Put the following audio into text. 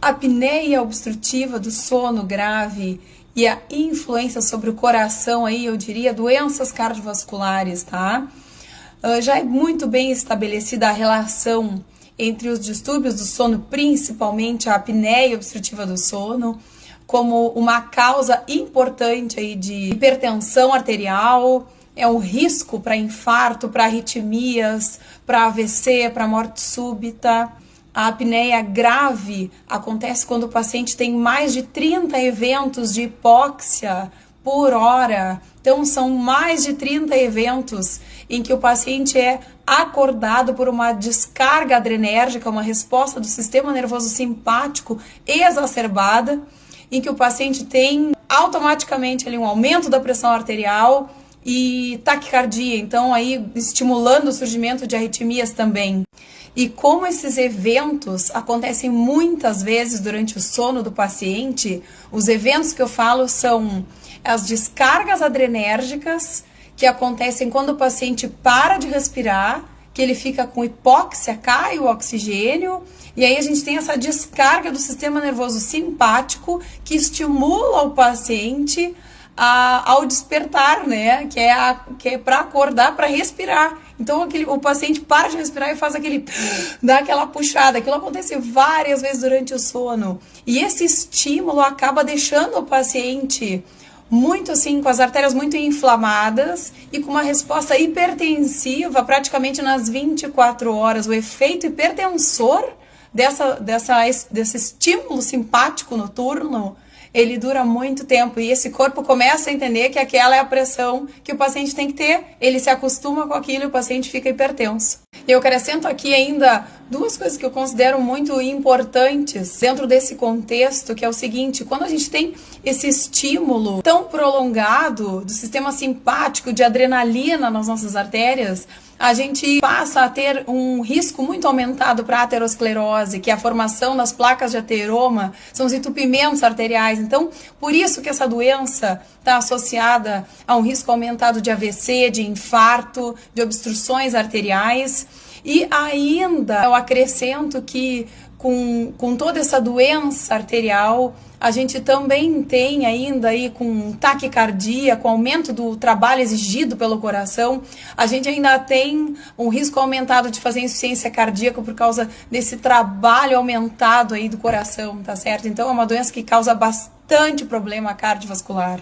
A apneia obstrutiva do sono grave e a influência sobre o coração aí, eu diria, doenças cardiovasculares, tá? Já é muito bem estabelecida a relação entre os distúrbios do sono, principalmente a apneia obstrutiva do sono, como uma causa importante aí de hipertensão arterial, é um risco para infarto, para arritmias, para AVC, para morte súbita. A apneia grave acontece quando o paciente tem mais de 30 eventos de hipóxia por hora. Então, são mais de 30 eventos em que o paciente é acordado por uma descarga adrenérgica, uma resposta do sistema nervoso simpático exacerbada, em que o paciente tem automaticamente ali um aumento da pressão arterial e taquicardia, então aí estimulando o surgimento de arritmias também. E como esses eventos acontecem muitas vezes durante o sono do paciente, os eventos que eu falo são as descargas adrenérgicas, que acontecem quando o paciente para de respirar, que ele fica com hipóxia, cai o oxigênio, e aí a gente tem essa descarga do sistema nervoso simpático que estimula o paciente ao despertar, né? Que é para acordar, para respirar. Então o paciente para de respirar e faz dá aquela puxada. Aquilo acontece várias vezes durante o sono. E esse estímulo acaba deixando o paciente muito assim, com as artérias muito inflamadas e com uma resposta hipertensiva praticamente nas 24 horas. O efeito hipertensor desse estímulo simpático noturno, ele dura muito tempo e esse corpo começa a entender que aquela é a pressão que o paciente tem que ter, ele se acostuma com aquilo e o paciente fica hipertenso. Eu acrescento aqui ainda duas coisas que eu considero muito importantes dentro desse contexto, que é o seguinte: quando a gente tem esse estímulo tão prolongado do sistema simpático de adrenalina nas nossas artérias, a gente passa a ter um risco muito aumentado para a aterosclerose, que é a formação das placas de ateroma, são os entupimentos arteriais. Então, por isso que essa doença está associada a um risco aumentado de AVC, de infarto, de obstruções arteriais. E ainda eu acrescento que com toda essa doença arterial, a gente também tem ainda aí com taquicardia, com aumento do trabalho exigido pelo coração, a gente ainda tem um risco aumentado de fazer insuficiência cardíaca por causa desse trabalho aumentado aí do coração, tá certo? Então é uma doença que causa bastante problema cardiovascular.